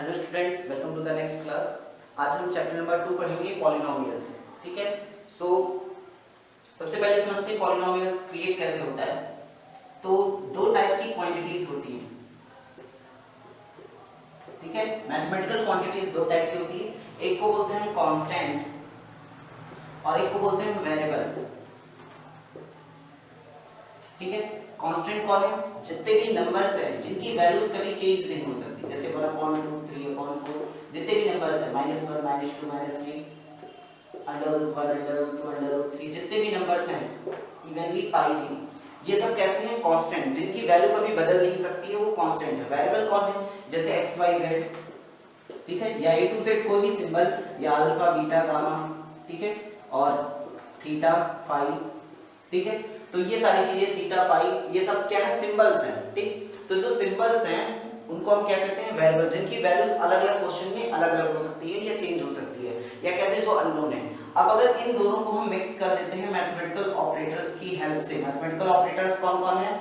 Hello students, welcome to the next class. आज हम chapter number 2 पढ़ेंगे पॉलिनोमियल्स। ठीक है, सो सबसे पहले समझते हैं पॉलिनोमियल्स क्रिएट कैसे होता है। तो दो टाइप की क्वांटिटीज होती हैं। ठीक है, मैथमेटिकल क्वांटिटीज दो टाइप की होती है। एक को बोलते हैं कांस्टेंट और एक को बोलते हैं वेरिएबल। ठीक है, कांस्टेंट कौन है? जितने भी नंबर्स हैं जिनकी वैल्यूज कभी चेंज नहीं हो सकती, जैसे 1/2, 3/4, जितने भी नंबर्स हैं -1, -2, -3, √1, √2, √3, जितने भी नंबर्स हैं, इवनली पाई भी, ये सब कैसे हैं? कांस्टेंट, जिनकी वैल्यू कभी बदल नहीं सकती है, वो कांस्टेंट है। वेरिएबल कौन है? जैसे x y z, ठीक है, या a to z कोई भी सिंबल, या अल्फा बीटा गामा, ठीक है, और थीटा फाई। ठीक है, तो ये सारी चीजें थीटा फाई, ये सब क्या है? सिंबल्स हैं। ठीक, तो जो सिंबल्स हैं उनको हम क्या कहते हैं? वेरिएबल, जिनकी वैल्यूज अलग अलग क्वेश्चन में अलग अलग हो सकती है या चेंज हो सकती है, या कहते हैं जो अननोन है। अब अगर इन दोनों को हम मिक्स कर देते हैं मैथमेटिकल ऑपरेटर्स की हेल्प से, मैथमेटिकल ऑपरेटर्स कौन कौन है?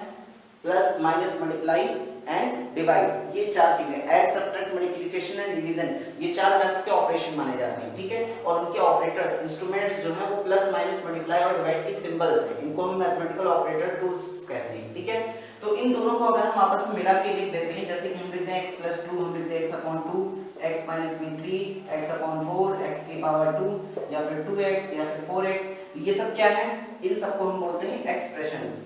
Plus, minus, multiply and divide, ये चार चीजें, add, subtract, multiplication and division, ये चार मैथ्स के ऑपरेशन माने जाते हैं। ठीक है, और उनके ऑपरेटर्स, इंस्ट्रूमेंट्स जो है वो प्लस, माइनस, मल्टीप्लाई और डिवाइड के सिंबल्स हैं। इनको हम मैथमेटिकल ऑपरेटर टूल्स कहते हैं। ठीक है, तो इन दोनों को अगर हम आपस में मिला के लिख देते हैं, जैसे कि हम लिखते हैं x + 2, हम लिखते हैं x/2, x - b3, x/4, x की पावर 2, या फिर 2x या फिर 4x, ये सब क्या है? इन सबको हम बोलते हैं एक्सप्रेशंस।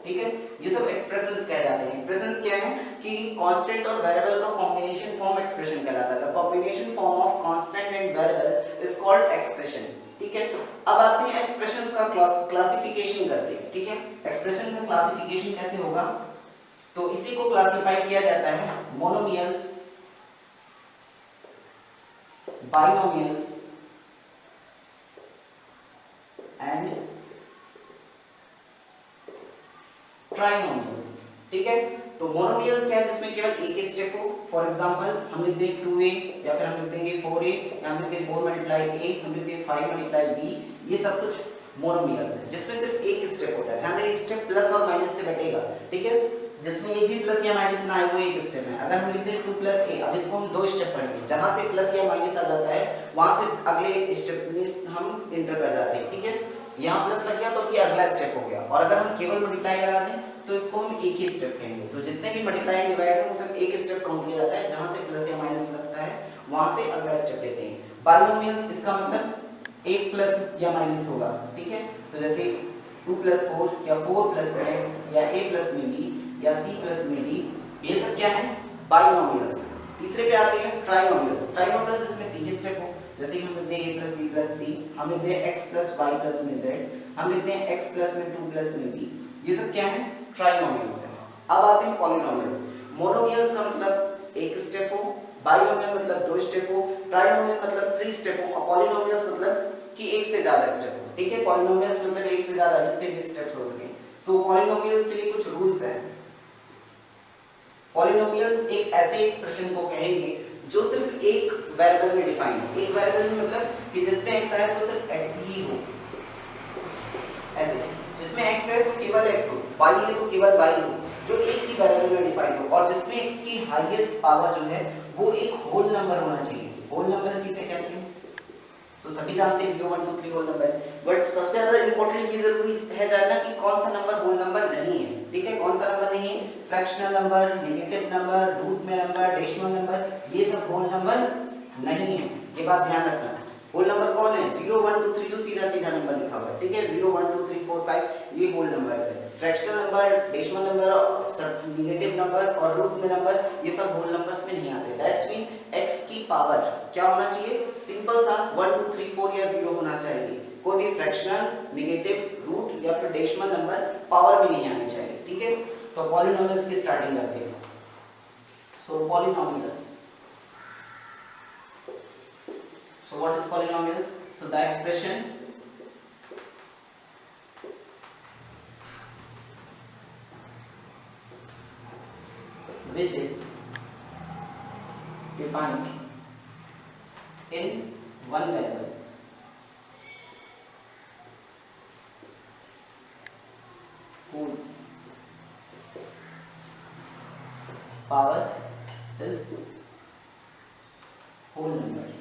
ठीक है, ये सब एक्सप्रेशंस कह जाते हैं। एक्सप्रेशंस क्या है कि कांस्टेंट और वेरिएबल का कॉम्बिनेशन फॉर्म एक्सप्रेशन कहलाता है। The combination form of constant and variable is called expression. ठीक है, अब आते हैं एक्सप्रेशंस का क्लासिफिकेशन करते हैं। ठीक है, एक्सप्रेशन का क्लासिफिकेशन कैसे होगा? तो इसी को क्लासिफाई किया जाता है मोनोमियल्स, बाइनोमियल्स एंड ट्राइनोमियल्स। ठीक है, तो मोनोमियल्स क्या है? जिसमें केवल एक ही स्टेप हो। फॉर एग्जांपल हम लिख दें 2a, या फिर हम लिख देंगे 4a, या हम लिख दें 4 × a, हम लिख दें 5 × b, ये सब कुछ मोनोमियल्स है जिसमें सिर्फ एक स्टेप होता है। ध्यान दें, स्टेप प्लस और माइनस से बटेगा। ठीक है, जिसमें एक भी प्लस या माइनस ना आए वो एक स्टेप है। अगर हम लिख दें 2 + a, अब इसको हम दो स्टेप पढ़ेंगे, जहां से प्लस या माइनस आ जाता है वहां से अगले स्टेप में हम एंटर कर जाते हैं। ठीक है, यहाँ प्लस लग गया तो ये अगला स्टेप हो गया, और अगर हम केवल मल्टीप्लाई लगा दें तो इसको हम एक ही स्टेप कहेंगे। तो जितने भी मल्टीप्लाई एंड डिवाइड है वो सब एक स्टेप काउंट किया जाता है, जहां से प्लस या माइनस लगता है वहां से अगला स्टेप लेते हैं। बाइनोमियल्स, इसका मतलब एक प्लस या माइनस होगा। ठीक है, तो जैसे 2 + 4 या 4 + x या a + b या c + d, ये सब क्या है? बाइनोमियल्स। तीसरे पे आते हैं ट्राइनोमियल्स। ट्राइनोमियल्स जिसमें तीन स्टेप हो, जैसे हम लिखते हैं a + b + c, हम लिखते हैं x + y + z, हम लिखते हैं x + 2 + b, ये सब क्या है? ट्राइनोमियल्स है। अब आते हैं पॉलिनोमियल्स। मोनोमियल्स का मतलब एक स्टेप हो, बाइनोमियल मतलब दो स्टेप हो, ट्राइनोमियल मतलब 3 स्टेप हो, और पॉलिनोमियल्स मतलब कि एक से ज्यादा स्टेप हो। ठीक है, पॉलिनोमियल्स मतलब एक से ज्यादा जितने भी स्टेप्स हो सके। सो पॉलिनोमियल्स के लिए कुछ रूल्स हैं। पॉलिनोमियल्स एक ऐसे एक्सप्रेशन को कहेंगे जो सिर्फ एक वेरिएबल में डिफाइन हो। एक वेरिएबल में मतलब कि जिसमें x आए तो सिर्फ x ही हो, ऐसे जिसमें x है तो केवल x हो, y है तो केवल y हो, जो एक ही वेरिएबल में डिफाइन हो, और जिसमें x की हाईएस्ट पावर जो है वो एक होल नंबर होना चाहिए। होल नंबर किसे कहते हैं? सो सभी जानते हैं 0 1 2 3 होल नंबर, बट सबसे ज्यादा इंपॉर्टेंट ये जरूरी है जानना कि कौन सा नंबर होल नंबर नहीं है। ठीक है, कौन सा नंबर नहीं है? Fractional number, negative number, root में नंबर, डेसिमल नंबर, ये सब होल नंबर नहीं है। ये बात ध्यान रखना। होल नंबर कौन है? 0 1 2 3 जो सीधा सीधा नंबर लिखा हुआ है। ठीक है, 0 1 2 3 4 5 ये होल नंबर्स है। Fractional number, decimal number, negative number और रूट में नंबर, ये सब होल नंबर्स में नहीं आते। दैट्स मीन x की पावर क्या होना चाहिए? सिंपल सा 1 2 3 4 या 0 होना चाहिए। कोई भी फ्रैक्शनल, नेगेटिव, रूट या फिर डेसिमल नंबर पावर में नहीं आनी चाहिए। ठीक है, तो पॉलिनोमियल्स की स्टार्टिंग करते हैं। सो polynomials, so what is polynomials? So the expression which is defined in one variable whose power is whole number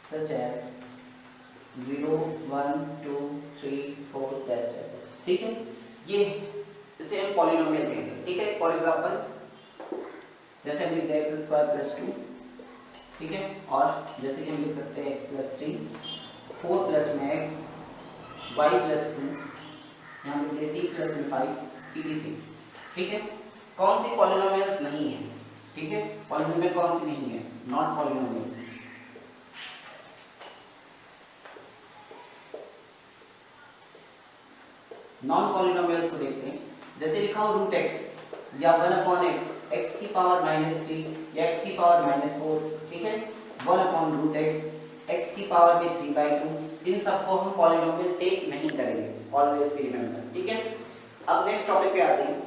such as 0 1 2 3 4 test. ठीक है, ये इसे हम पॉलिनोमियल कहेंगे। ठीक है, फॉर एग्जांपल जैसे हम लिखते हैं एक्स स्क्वायर प्लस 2, ठीक है, और जैसे कि हम लिख सकते हैं एक्स प्लस 3, 4 प्लस में एक्स, वाई प्लस 2, यहाँ पे टी प्लस में 5 etc। ठीक है, कौन सी पॉलिनोमियल्स नहीं है? ठीक है, पॉलिनोमियल कौन सी नहीं है? Not polynomial. नॉन पॉलिनोमियल्स को देखते हैं। जैसे लिखा हो रूट एक्स या 1 अपॉन एक्स, एक्स की पावर -3 या एक्स की पावर -4, ठीक है, 1 अपॉन रूट एक्स, एक्स की पावर में 3/2, इन सबको हम पॉलिनोमियल टेक नहीं करेंगे, ऑलवेज बी रिमेंबर। ठीक है, अब नेक्स्ट टॉपिक पे आते हैं।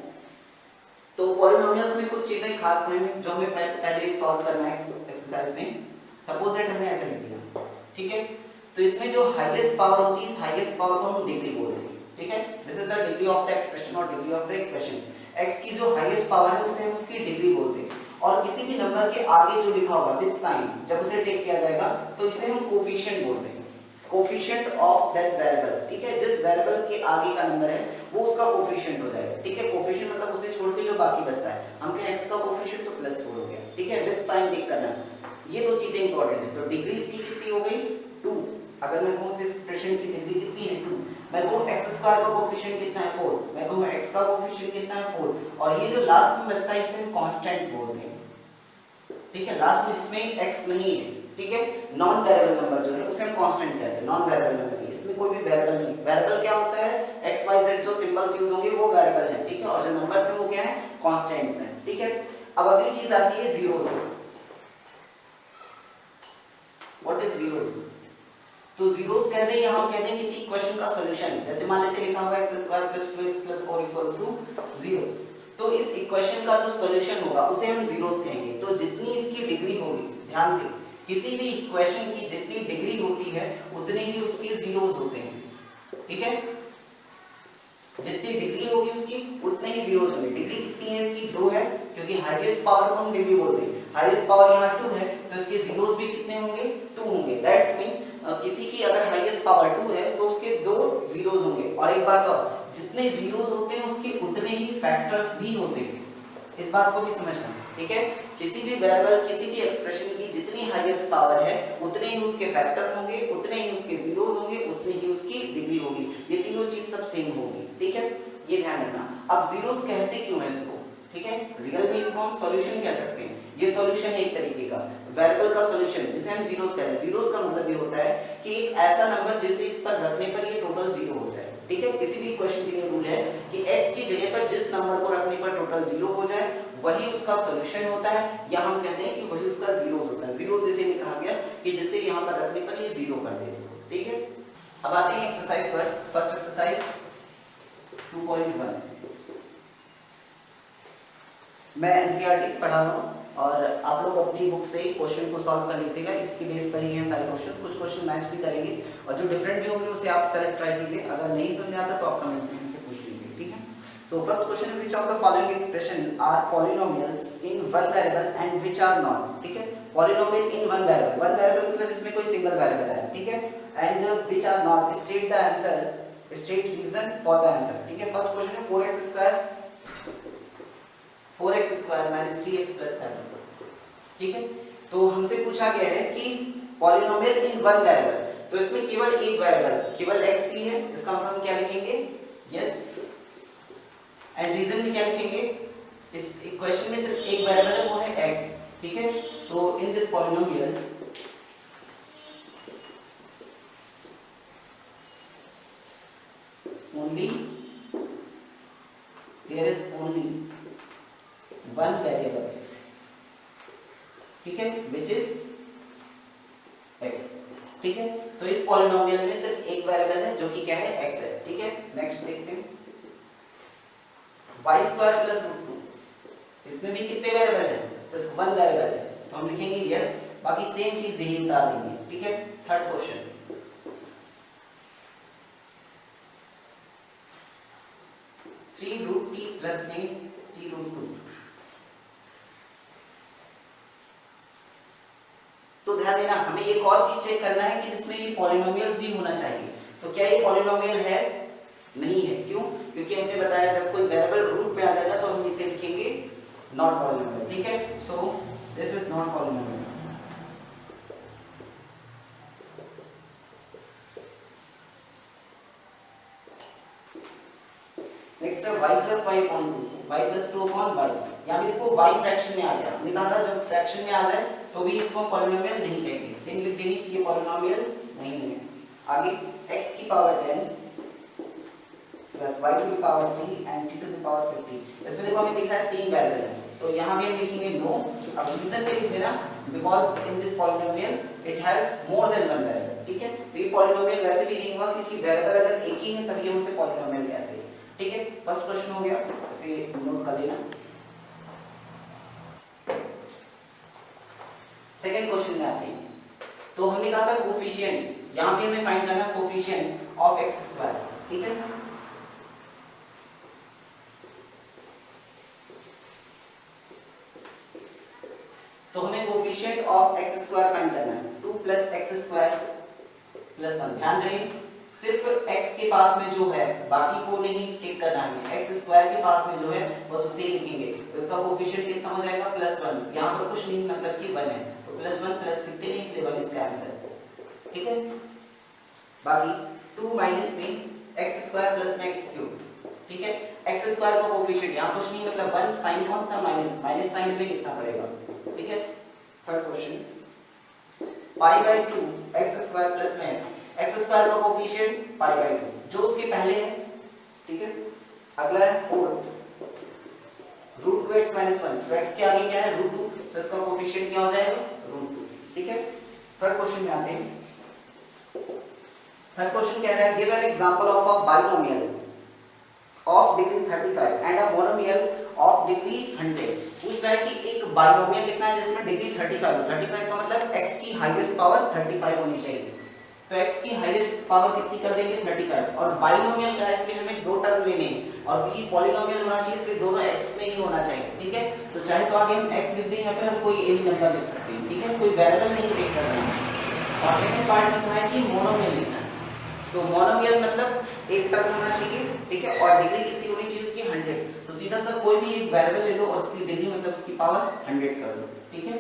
तो पॉलिनोमियल्स में कुछ चीजें खास हैं जो हमें पहले सॉल्व करना है एक्सरसाइज में। सपोज दैट हमने ऐसे लिख दिया, ठीक है, तो इसमें जो हाईएस्ट पावर होती है, इस हाईएस्ट पावर को हम डिग्री बोलते हैं। ठीक है, this is the degree of the expression और degree of the equation. x की जो हाईएस्ट पावर है उसे हम उसकी डिग्री बोलते हैं, और किसी भी नंबर के आगे जो लिखा होगा विद साइन, जब उसे टेक किया जाएगा तो इसे हम कोफिशिएंट बोलते हैं, कोफिशिएंट ऑफ दैट वेरिएबल। ठीक है, जिस वेरिएबल के आगे का नंबर है वो उसका कोफिशिएंट हो जाएगा। ठीक है, कोफिशिएंट मतलब उसे छोड़ के जो बाकी बचता है, हम कहें x का कोफिशिएंट तो +4 हो गया। ठीक है, विद साइन टेक करना, ये दो चीजें इंपॉर्टेंट है। तो डिग्री इसकी कितनी हो गई? 2। अगर मैं कहूं इस एक्सप्रेशन की डिग्री कितनी है? 2। मैं कहूं x स्क्वायर का कोफिशिएंट कितना है? 4। मैं कहूं x का कोफिशिएंट कितना है? 4। और ये जो लास्ट में बचता है इसे हम कांस्टेंट बोलते हैं। ठीक है, लास्ट में जिसमें x नहीं है, ठीक है, नॉन वेरिएबल नंबर जो है उसे हम कांस्टेंट कहते हैं, नॉन वेरिएबल नंबर। इसमें कोई भी वेरिएबल नहीं। वेरिएबल क्या होता है? x y z जो सिंबल्स यूज होंगे वो वेरिएबल है। ठीक है, और जो नंबर्स हैं वो क्या है? कांस्टेंट्स हैं। ठीक है, अब अगली चीज आती है जीरोस। What is zeros? तो जीरोस कहते हैं, यहां हम कहते हैं किसी इक्वेशन का सॉल्यूशन। जैसे मान लेते लिखा हुआ है x square plus 2x plus 4 equals to 0, तो इस इक्वेशन का जो सॉल्यूशन होगा उसे हम जीरोस कहेंगे। तो जितनी इसकी डिग्री होगी, ध्यान से, किसी भी इक्वेशन की जितनी डिग्री होती है उतने ही उसके जीरोस होते हैं। ठीक है, जितनी डिग्री होगी उसकी उतने ही जीरोस होंगे। डिग्री कितनी है इसकी? 2 है, क्योंकि हाईएस्ट पावर को हम डिग्री बोलते हैं। हाईएस्ट पावर यहाँ 2 है, तो इसके जीरोस भी कितने होंगे? 2 होंगे। दैट्स मीन किसी की अगर हाईएस्ट पावर 2 है तो उसके 2 जीरोस होंगे। और एक बात और, जितने जीरोस होते हैं उसके उतने ही फैक्टर्स भी होते हैं। इस बात को भी समझना। ठीक है, किसी भी वेरिएबल, किसी भी एक्सप्रेशन की जितनी हाईएस्ट पावर है उतने ही उसके फैक्टर होंगे, उतने ही उसके जीरोस होंगे, उतनी ही उसकी डिग्री होगी। ये तीनों चीज सब सेम होगी। ठीक है, ये ध्यान रखना। अब जीरोस कहते क्यों है इसको? ठीक है, रियल में इसको हम सॉल्यूशन कह सकते हैं। ये सॉल्यूशन है एक तरीके का, वेरिएबल का सॉल्यूशन, जिसे हम जीरोस कह रहे हैं। जीरोस का मतलब ये होता है कि एक ऐसा नंबर जिसे इस पर रखने पर ये टोटल 0 हो जाए। ठीक है, किसी भी इक्वेशन के लिए रूल है कि x की जगह पर जिस नंबर को रखने पर टोटल 0 हो जाए वही उसका सॉल्यूशन होता है, या हम कहते हैं कि वही उसका जीरोस होता है। जीरोस जैसे भी कहा गया कि जिसे यहां पर रखने पर ये 0 कर दे इसको। ठीक है, अब आते हैं एक्सरसाइज पर। फर्स्ट एक्सरसाइज 2.1 मैं एनसीईआरटी से पढ़ा रहा हूं और आप लोग अपनी बुक से क्वेश्चन को सॉल्व कर लीजिएगा। इसकी बेस पर ही हैं सारे क्वेश्चंस। कुछ क्वेश्चन मैच भी करेंगे और जो डिफरेंट भी होंगे उसे आप सेलेक्ट ट्राई कीजिए। अगर नहीं समझ आता तो आप कमेंट में हमसे पूछ लीजिए। ठीक है, सो फर्स्ट क्वेश्चन है, which of the following expression are polynomials in one variable and which are not. ठीक है, polynomial in one variable, one variable मतलब इसमें कोई सिंगल वेरिएबल है। ठीक है, and which are not, state the answer, state reason for the answer. ठीक है, फर्स्ट क्वेश्चन है 4x स्क्वायर 3x प्लस 7। ठीक है, तो हमसे पूछा गया है कि पॉलिनोमियल इन वन वेरिएबल, तो इसमें केवल एक वेरिएबल, केवल x ही है। इसका मतलब हम क्या लिखेंगे? यस। एंड रीजन में क्या लिखेंगे? इस इक्वेशन में सिर्फ एक वेरिएबल है, वो है x। ठीक है, तो in this polynomial only there is only one variable. ठीक है, which is x। ठीक है, तो इस पॉलिनोमियल में सिर्फ एक वेरिएबल है जो कि क्या है? x है। ठीक है, नेक्स्ट देखते हैं y स्क्वायर प्लस रूट 2। इसमें भी कितने वेरिएबल है? सिर्फ वन वेरिएबल है, तो हम लिखेंगे यस, बाकी सेम चीज यही उतार देंगे। ठीक है, third question 3 root t plus में t देना, हमें एक और चीज चेक करना है कि जिसमें ये पॉलिनोमियल भी होना चाहिए। तो क्या ये पॉलिनोमियल है? नहीं है। क्यों? क्योंकि हमने बताया जब कोई वेरिएबल रूट में आ जाएगा तो हम इसे लिखेंगे नॉट पॉलिनोमियल। ठीक है, so this is not polynomial. Next है y plus y upon 2, y plus 2 upon y। यहाँ भी देखो y फ्रैक्शन में आ गया, हमने कहा था जब फ्रैक्शन में आ जाए तो भी इसको पॉलिनोमियल नहीं कहेंगे, सिंपल लिख देंगे कि ये पॉलिनोमियल नहीं है। आगे x की power 10 plus y to the power 3 and t to the power 50। इसमें देखो हमें दिख रहा है 3 वेरिएबल है, तो यहाँ भी हम लिखेंगे नो। अब रीजन पे लिख देना because in this polynomial it has more than one variable. ठीक है, तो ये पॉलिनोमियल वैसे भी नहीं हुआ क्योंकि वेरिएबल अगर एक ही है तभी हम उसे पॉलिनोमियल कहते हैं। ठीक है, फर्स्ट क्वेश्चन हो गया, इसे नोट कर लेना। सेकंड क्वेश्चन में आते हैं। तो हमने कहा था कोफिशिएंट, यहां पे हमें फाइंड करना है कोफिशिएंट ऑफ एक्स स्क्वायर। ठीक है, तो हमें coefficient of x square find करना है। 2 प्लस एक्स स्क्वायर प्लस 1। ध्यान रहे सिर्फ x के पास में जो है बाकी को नहीं टिक करना है, x स्क्वायर के पास में जो है बस उसे ही लिखेंगे। तो इसका कोफिशिएंट कितना हो जाएगा? +1। यहाँ पर कुछ नहीं मतलब कि 1 है, तो +1 प्लस कितने नहीं इसलिए 1 इसका आंसर। ठीक है, बाकी 2 माइनस में x स्क्वायर प्लस में x क्यूब। ठीक है, x स्क्वायर का कोफिशिएंट यहाँ कुछ नहीं मतलब 1, साइन कौन सा? माइनस साइन में लिखना पड़ेगा। ठीक है, third question π/2 x square plus में x, एक्स स्क्वायर का कोफिशिएंट π/2 जो उसके पहले है। ठीक है, अगला है 4 √2x - 1, तो x के आगे क्या है? √2, तो इसका कोफिशिएंट क्या हो जाएगा? √2। ठीक है, थर्ड क्वेश्चन में आते हैं। थर्ड क्वेश्चन कह रहा है give an example of a binomial of degree 35 and a monomial of degree 100। पूछ रहा है कि एक बाइनोमियल लिखना है जिसमें डिग्री 35 हो। 35 का मतलब x की हाईएस्ट पावर 35 होनी चाहिए, तो x की हाईएस्ट पावर कितनी कर देंगे? 35। और बाइनोमियल का है इसलिए हमें दो टर्म लेने हैं और क्योंकि पॉलिनोमियल होना चाहिए इसलिए दोनों x में ही होना चाहिए। ठीक है, तो चाहे तो आगे हम x लिख देंगे या फिर हम कोई एक नंबर लिख सकते हैं। ठीक है, कोई वेरिएबल नहीं टेक करना है। और सेकंड पार्ट लिखा है कि मोनोमियल लिखना है, तो मोनोमियल मतलब एक टर्म होना चाहिए। ठीक है, और डिग्री कितनी होनी चाहिए इसकी? 100। तो सीधा सा कोई भी एक वेरिएबल ले लो और उसकी डिग्री मतलब उसकी पावर 100 कर दो। ठीक है,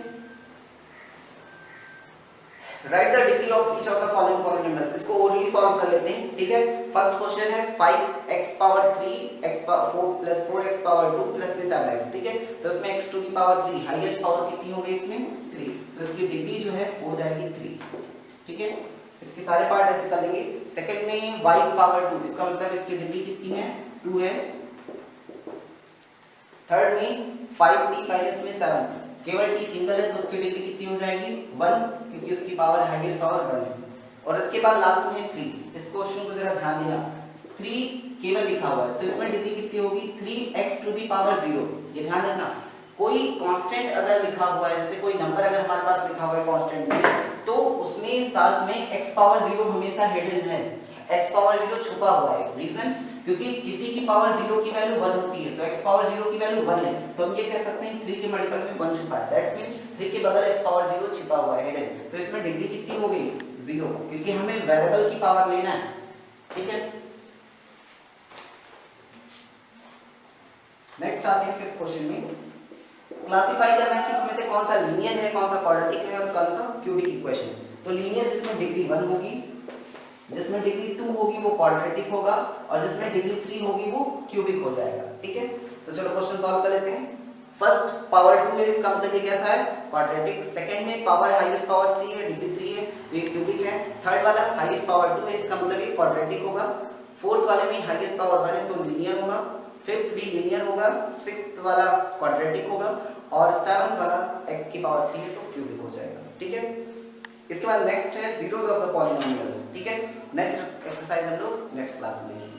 write the degree of each of the following common numbers. इसको ओरली सॉल्व कर लेते हैं। ठीक है, फर्स्ट क्वेश्चन है 5x power 3 x power 4 plus 4x power 2 plus 7x। ठीक है, तो इसमें x to the power 3 highest power कितनी हो गई इसमें? 3, तो इसकी डिग्री जो है हो जाएगी 3। ठीक है, इसके सारे पार्ट ऐसे कर लेंगे। सेकंड में y पावर 2, इसका मतलब इसकी डिग्री कितनी है? 2 है। थर्ड में 5t माइनस में 7, केवल t सिंगल है तो उसकी डिग्री कितनी हो जाएगी? 1, क्योंकि उसकी पावर हाईएस्ट पावर 1 है। और इसके बाद लास्ट में 3। इस क्वेश्चन को जरा ध्यान देना, 3 केवल लिखा हुआ है तो इसमें डिग्री कितनी होगी? 3x to the power 0। ये ध्यान रखना, कोई कांस्टेंट अगर लिखा हुआ है, जैसे कोई नंबर अगर हमारे पास लिखा हुआ है कांस्टेंट में, तो उसमें साथ में x पावर 0 हमेशा हिडन है, x पावर 0 छुपा हुआ है। रीजन क्योंकि किसी की पावर 0 की वैल्यू 1 होती है, तो x पावर 0 की वैल्यू 1 है, तो हम ये कह सकते हैं 3 के मल्टीपल में 1 छुपा है। दैट मींस 3 के बगल x पावर 0 छिपा हुआ है हिडन, तो इसमें डिग्री कितनी हो गई? 0, क्योंकि हमें वेरिएबल की पावर लेना है। ठीक है, नेक्स्ट आते हैं फिफ्थ क्वेश्चन में। क्लासिफाई करना है कि इसमें से कौन सा लीनियर है, कौन सा क्वाड्रेटिक है और कौन सा क्यूबिक इक्वेशन। तो लीनियर जिसमें डिग्री 1 होगी, जिसमें डिग्री 2 होगी वो क्वाड्रेटिक होगा, और जिसमें डिग्री 3 होगी वो क्यूबिक हो जाएगा। ठीक है, तो चलो क्वेश्चन सॉल्व कर लेते हैं। फर्स्ट पावर 2 है, इसका मतलब ये कैसा है? क्वाड्रेटिक। सेकंड में पावर हाईएस्ट पावर 3 है, डिग्री 3 है, तो ये क्यूबिक है। थर्ड वाला हाईएस्ट पावर 2 है, इसका मतलब ये क्वाड्रेटिक होगा। फोर्थ वाले में हाईएस्ट पावर 1 है तो लीनियर होगा। फिफ्थ भी लीनियर होगा। सिक्स्थ वाला क्वाड्रेटिक होगा, और सेवंथ वाला x की पावर 3 है तो क्यूबिक हो जाएगा। ठीक है, इसके बाद नेक्स्ट है जीरोस ऑफ द पॉलिनोमियल्स। ठीक है, नेक्स्ट एक्सरसाइज हम लोग नेक्स्ट क्लास में देखेंगे।